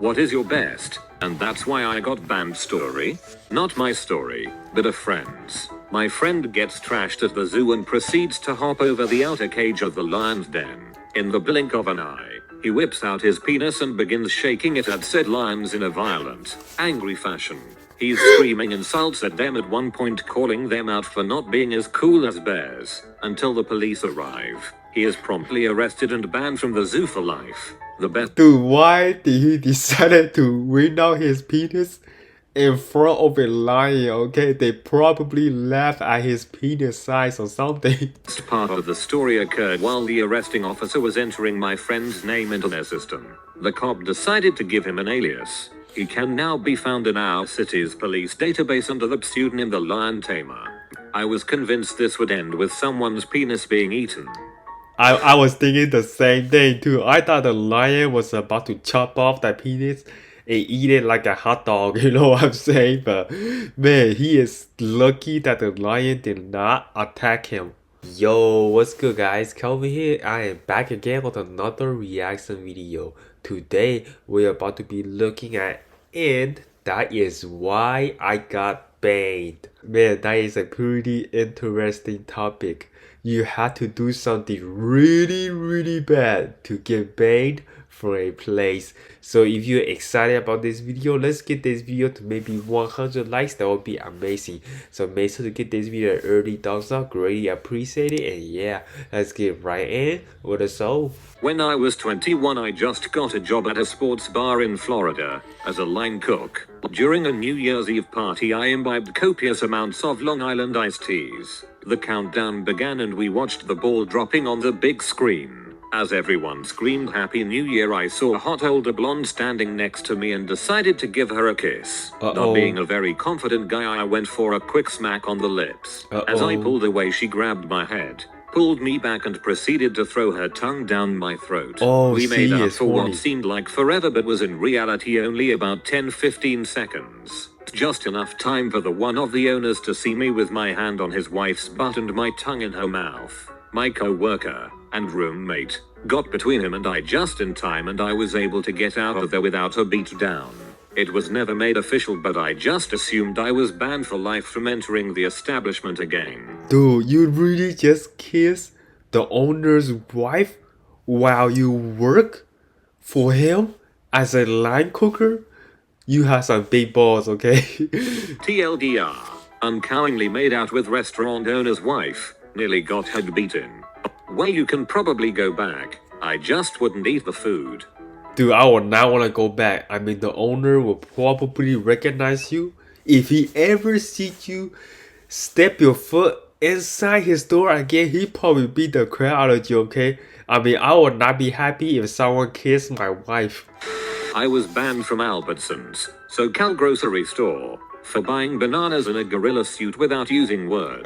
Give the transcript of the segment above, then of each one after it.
What is your best, and that's why I got banned story? Not my story, but a friend's. My friend gets trashed at the zoo and proceeds to hop over the outer cage of the lion's den. In the blink of an eye, he whips out his penis and begins shaking it at said lions in a violent, angry fashion. He's screaming insults at them, at one point calling them out for not being as cool as bears, until the police arrive. He is promptly arrested and banned from the zoo for life. The best. Dude, why did he decide to wring out his penis in front of a lion? Okay, they probably laugh at his penis size or something. Part of the story occurred while the arresting officer was entering my friend's name into their system. The cop decided to give him an alias. He can now be found in our city's police database under the pseudonym the Lion Tamer. I was convinced this would end with someone's penis being eaten. I was thinking the same thing too. I thought the lion was about to chop off that penis and eat it like a hot dog, you know what I'm saying? But man, he is lucky that the lion did not attack him. Yo, what's good guys? Kelvin here. I am back again with another reaction video. Today, we're about to be looking at, and that is why I got banned. Man, that is a pretty interesting topic. You had to do something really bad to get banned from a place. So if you're excited about this video, let's get this video to maybe 100 likes. That would be amazing. So make sure to get this video an early thumbs up. Greatly appreciate it. And yeah, let's get right in with the show. When I was 21, I just got a job at a sports bar in Florida as a line cook. During a New Year's Eve party, I imbibed copious amounts of Long Island iced teas. The countdown began and we watched the ball dropping on the big screen. As everyone screamed Happy New Year, I saw a hot older blonde standing next to me and decided to give her a kiss. Not being a very confident guy, I went for a quick smack on the lips. As I pulled away, she grabbed my head, pulled me back and proceeded to throw her tongue down my throat. We made up for what seemed like forever but was in reality only about 10-15 seconds. Just enough time for the one of the owners to see me with my hand on his wife's butt and my tongue in her mouth. My co-worker and roommate got between him and I just in time, and I was able to get out of there without a beat down. It was never made official, but I just assumed I was banned for life from entering the establishment again. Dude, you really just kissed the owner's wife while you work for him as a line cooker? You have some big balls, okay? TLDR, unknowingly made out with restaurant owner's wife, nearly got her beaten. Well, you can probably go back. I just wouldn't eat the food. Dude, I would not want to go back. I mean, the owner will probably recognize you. If he ever sees you step your foot inside his door again, he probably beat the crap out of you, okay? I mean, I would not be happy if someone kissed my wife. I was banned from Albertsons, SoCal grocery store, for buying bananas in a gorilla suit without using words.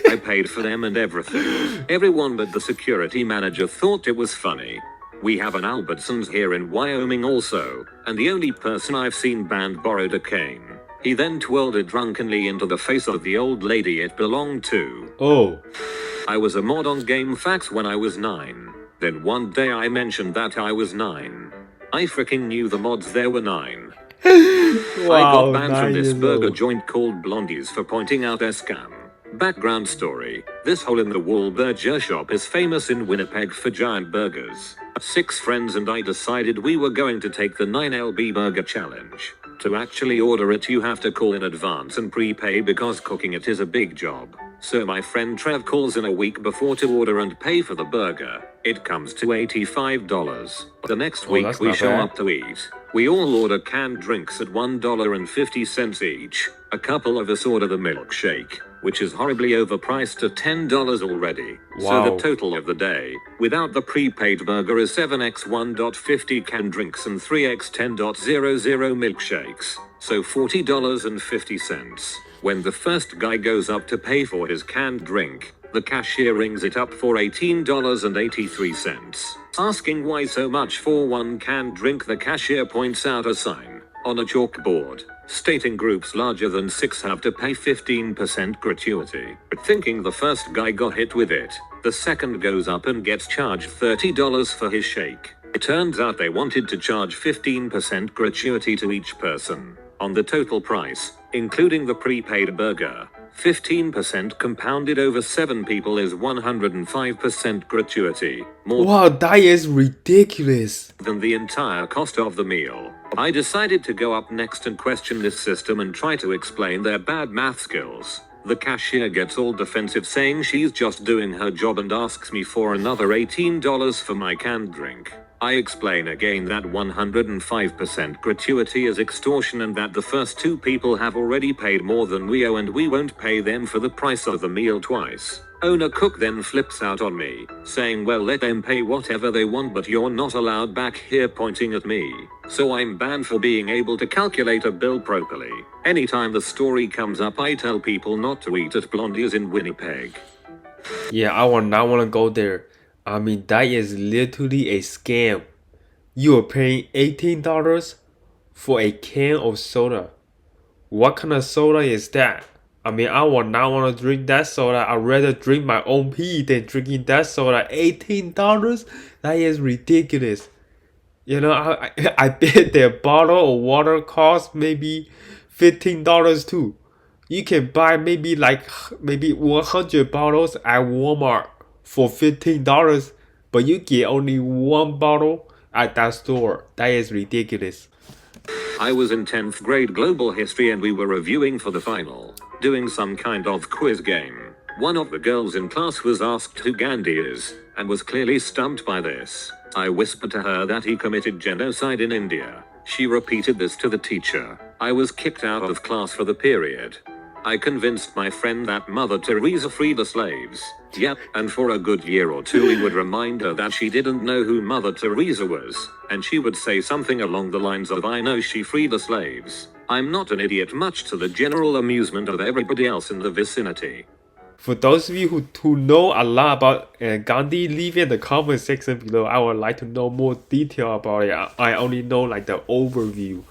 I paid for them and everything. Everyone but the security manager thought it was funny. We have an Albertsons here in Wyoming also, and the only person I've seen banned borrowed a cane. He then twirled it drunkenly into the face of the old lady it belonged to. Oh. I was a mod on GameFAQs when I was 9. Then one day I mentioned that I was 9. I freaking knew the mods there were 9. Wow, I got banned from this burger joint called Blondie's for pointing out their scam. Background story: this hole-in-the-wall burger shop is famous in Winnipeg for giant burgers. 6 friends and I decided we were going to take the 9LB burger challenge. To actually order it, you have to call in advance and prepay because cooking it is a big job. So my friend Trev calls in a week before to order and pay for the burger. It comes to $85. The next week we show up to eat. We all order canned drinks at $1.50 each. A couple of us order the milkshake, which is horribly overpriced at $10 already. Wow. So the total of the day, without the prepaid burger, is 7x $1.50 canned drinks and 3x $10.00 milkshakes. So $40.50. When the first guy goes up to pay for his canned drink, the cashier rings it up for $18.83. Asking why so much for one canned drink, the cashier points out a sign on a chalkboard stating groups larger than 6 have to pay 15% gratuity. But thinking the first guy got hit with it, the second goes up and gets charged $30 for his shake. It turns out they wanted to charge 15% gratuity to each person on the total price, including the prepaid burger. 15% compounded over 7 people is 105% gratuity. More Wow, that is ridiculous. than the entire cost of the meal. I decided to go up next and question this system and try to explain their bad math skills. The cashier gets all defensive, saying she's just doing her job, and asks me for another $18 for my canned drink. I explain again that 105% gratuity is extortion and that the first 2 people have already paid more than we owe and we won't pay them for the price of the meal twice. Owner cook then flips out on me, saying, well, let them pay whatever they want, but you're not allowed back here, pointing at me. So I'm banned for being able to calculate a bill properly. Anytime the story comes up, I tell people not to eat at Blondie's in Winnipeg. Yeah, I would not want to go there. I mean, that is literally a scam. You are paying $18 for a can of soda. What kind of soda is that? I mean, I would not want to drink that soda. I'd rather drink my own pee than drinking that soda. $18? That is ridiculous. You know, I bet their bottle of water costs maybe $15 too. You can buy maybe 100 bottles at Walmart for $15, but you get only 1 bottle at that store. That is ridiculous. I was in 10th grade global history and we were reviewing for the final, doing some kind of quiz game. One of the girls in class was asked who Gandhi is, and was clearly stumped by this. I whispered to her that he committed genocide in India. She repeated this to the teacher. I was kicked out of class for the period. I convinced my friend that Mother Teresa freed the slaves. Yep, and for a good year or 2 we would remind her that she didn't know who Mother Teresa was, and she would say something along the lines of, I know she freed the slaves. I'm not an idiot, much to the general amusement of everybody else in the vicinity. For those of you who know a lot about Gandhi, leave in the comment section below. I would like to know more detail about it. I only know like the overview.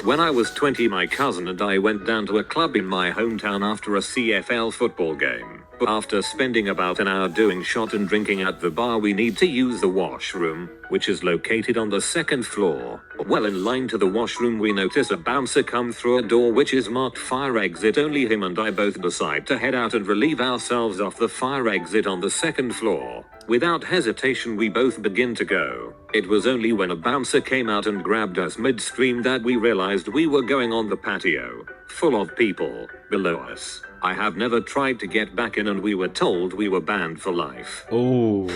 When I was 20, my cousin and I went down to a club in my hometown after a CFL football game. After spending about an hour doing shot and drinking at the bar, we need to use the washroom, which is located on the 2nd floor. Well, in line to the washroom, we notice a bouncer come through a door which is marked fire exit only. Him and I both decide to head out and relieve ourselves off the fire exit on the 2nd floor. Without hesitation, we both begin to go. It was only when a bouncer came out and grabbed us midstream that we realized we were going on the patio, full of people, below us. I have never tried to get back in and we were told we were banned for life. Oh.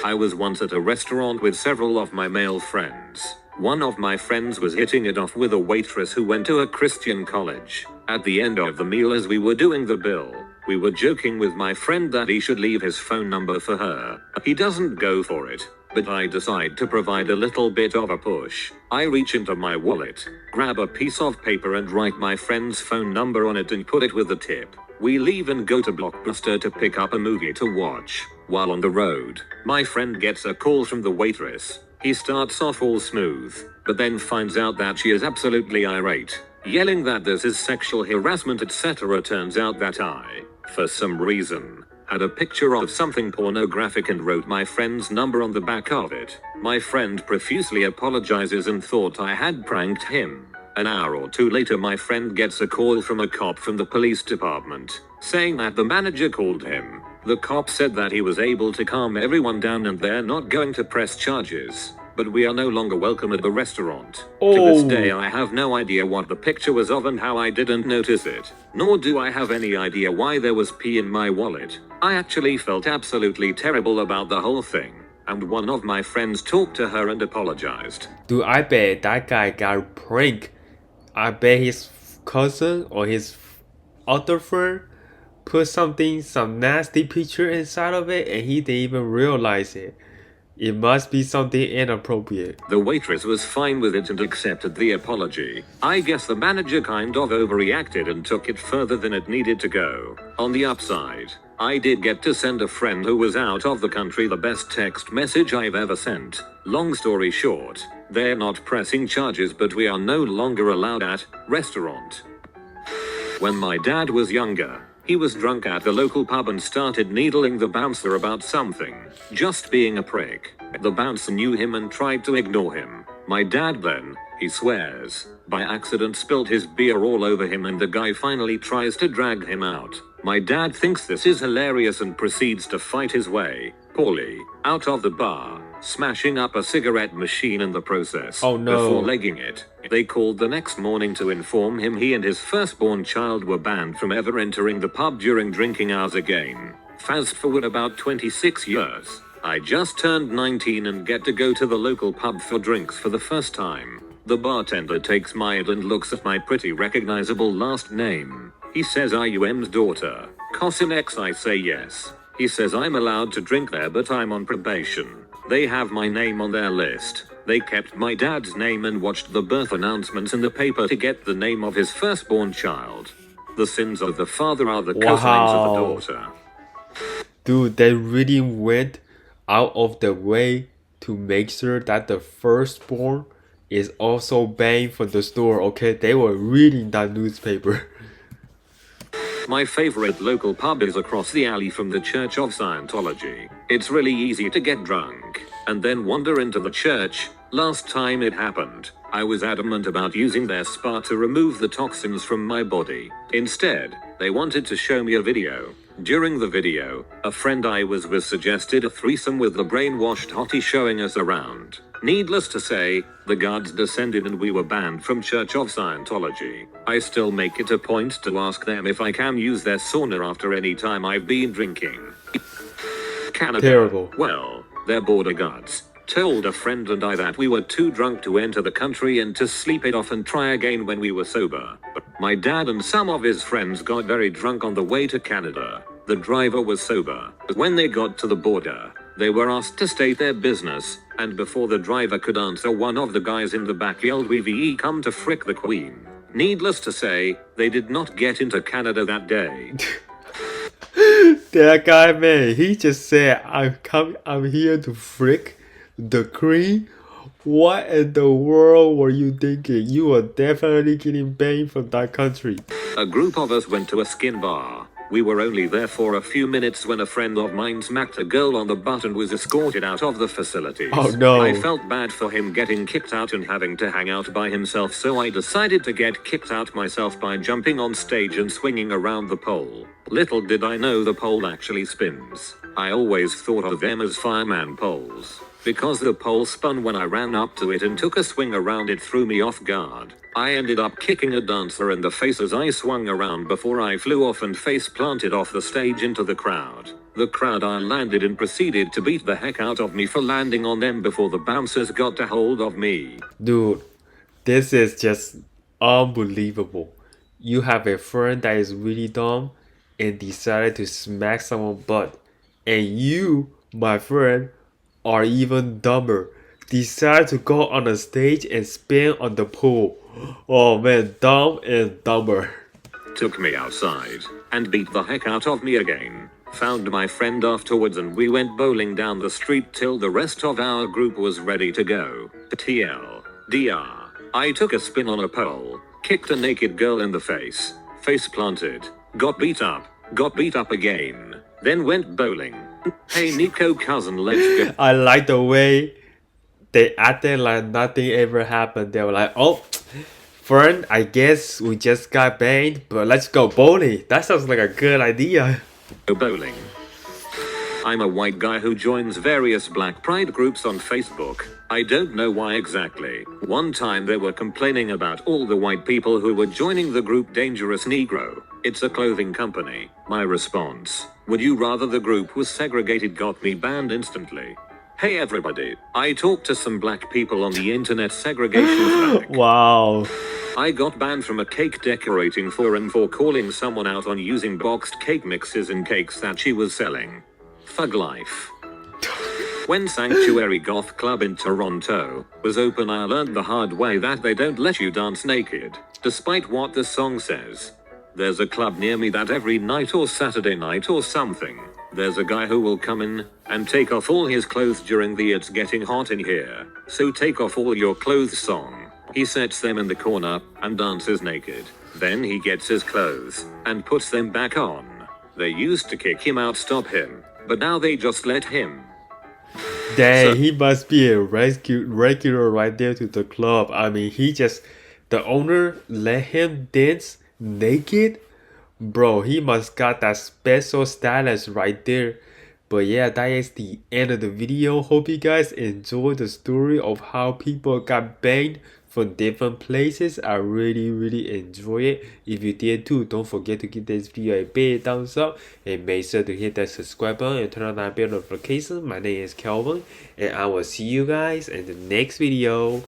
I was once at a restaurant with several of my male friends. One of my friends was hitting it off with a waitress who went to a Christian college. At the end of the meal, as we were doing the bill, we were joking with my friend that he should leave his phone number for her. He doesn't go for it, but I decide to provide a little bit of a push. I reach into my wallet, grab a piece of paper and write my friend's phone number on it and put it with the tip. We leave and go to Blockbuster to pick up a movie to watch. While on the road, my friend gets a call from the waitress. He starts off all smooth, but then finds out that she is absolutely irate, yelling that this is sexual harassment, etc. Turns out that I, for some reason, had a picture of something pornographic and wrote my friend's number on the back of it. My friend profusely apologizes and thought I had pranked him. An hour or 2 later, my friend gets a call from a cop from the police department, saying that the manager called him. The cop said that he was able to calm everyone down and they're not going to press charges, but we are no longer welcome at the restaurant. Oh. To this day, I have no idea what the picture was of and how I didn't notice it, nor do I have any idea why there was pee in my wallet. I actually felt absolutely terrible about the whole thing, and one of my friends talked to her and apologized. Dude, I bet that guy got pranked. I bet his cousin or his other friend put some nasty picture inside of it and he didn't even realize it. It must be something inappropriate. The waitress was fine with it and accepted the apology. I guess the manager kind of overreacted and took it further than it needed to go. On the upside, I did get to send a friend who was out of the country the best text message I've ever sent. Long story short, they're not pressing charges, but we are no longer allowed at restaurant. When my dad was younger, he was drunk at the local pub and started needling the bouncer about something, just being a prick. The bouncer knew him and tried to ignore him. My dad then, he swears, by accident spilled his beer all over him and the guy finally tries to drag him out. My dad thinks this is hilarious and proceeds to fight his way, poorly, out of the bar, smashing up a cigarette machine in the process. Oh no. Before legging it, they called the next morning to inform him he and his firstborn child were banned from ever entering the pub during drinking hours again. Fast forward about 26 years. I just turned 19 and get to go to the local pub for drinks for the first time. The bartender takes my hand and looks at my pretty recognizable last name. He says, "Are you M's daughter? Cousin X?" I say yes. He says I'm allowed to drink there but I'm on probation. They have my name on their list. They kept my dad's name and watched the birth announcements in the paper to get the name of his firstborn child. The sins of the father are the cousins of the daughter. Dude, they really went out of their way to make sure that the firstborn is also banned from the store, okay? They were reading that newspaper. My favorite local pub is across the alley from the Church of Scientology. It's really easy to get drunk and then wander into the church. Last time it happened, I was adamant about using their spa to remove the toxins from my body. Instead, they wanted to show me a video. During the video, a friend I was with suggested a threesome with the brainwashed hottie showing us around. Needless to say, the guards descended and we were banned from Church of Scientology. I still make it a point to ask them if I can use their sauna after any time I've been drinking. Canada. Terrible. Well, their border guards told a friend and I that we were too drunk to enter the country and to sleep it off and try again when we were sober. My dad and some of his friends got very drunk on the way to Canada. The driver was sober. When they got to the border, they were asked to state their business, and before the driver could answer, one of the guys in the back yelled, "We've come to frick the Queen." Needless to say, they did not get into Canada that day. That guy, man, he just said, I'm here to frick the Queen. What in the world were you thinking? You are definitely getting banned from that country. A group of us went to a skin bar. We were only there for a few minutes when a friend of mine smacked a girl on the butt and was escorted out of the facilities. Oh no. I felt bad for him getting kicked out and having to hang out by himself, so I decided to get kicked out myself by jumping on stage and swinging around the pole. Little did I know the pole actually spins. I always thought of them as fireman poles. Because the pole spun when I ran up to it and took a swing around, it threw me off guard. I ended up kicking a dancer in the face as I swung around before I flew off and face planted off the stage into the crowd. The crowd I landed in proceeded to beat the heck out of me for landing on them before the bouncers got a hold of me. Dude, this is just unbelievable. You have a friend that is really dumb and decided to smack someone's butt. And you, my friend, are even dumber. Decide to go on a stage and spin on the pool. Oh man, dumb and dumber. Took me outside and beat the heck out of me again. Found my friend afterwards and we went bowling down the street till the rest of our group was ready to go. TLDR. I took a spin on a pole, kicked a naked girl in the face planted, got beat up again, then went bowling. Hey Nico cousin, let's go. I like the way they acted like nothing ever happened. They were like, oh, friend, I guess we just got banned, but let's go bowling. That sounds like a good idea. Bowling. I'm a white guy who joins various black pride groups on Facebook. I don't know why exactly. One time they were complaining about all the white people who were joining the group Dangerous Negro. It's a clothing company. My response, would you rather the group was segregated, got me banned instantly. Hey everybody, I talked to some black people on the internet. Segregation flag. Wow. I got banned from a cake decorating forum for calling someone out on using boxed cake mixes in cakes that she was selling. Thug life. When Sanctuary Goth Club in Toronto was open, I learned the hard way that they don't let you dance naked, despite what the song says. There's a club near me that every night or Saturday night or something, there's a guy who will come in and take off all his clothes during the "It's Getting Hot in Here, so take off all your clothes" song. He sets them in the corner and dances naked. Then he gets his clothes and puts them back on. They used to kick him out, stop him, but now they just let him. Dang, So, he must be a regular right there to the club. I mean, the owner let him dance naked. Bro, he must got that special status right there. But yeah, that is the end of the video. Hope you guys enjoyed the story of how people got banned from different places. I really enjoy it. If you did too, don't forget to give this video a big thumbs up and make sure to hit that subscribe button and turn on that bell notification. My name is Kelvin and I will see you guys in the next video.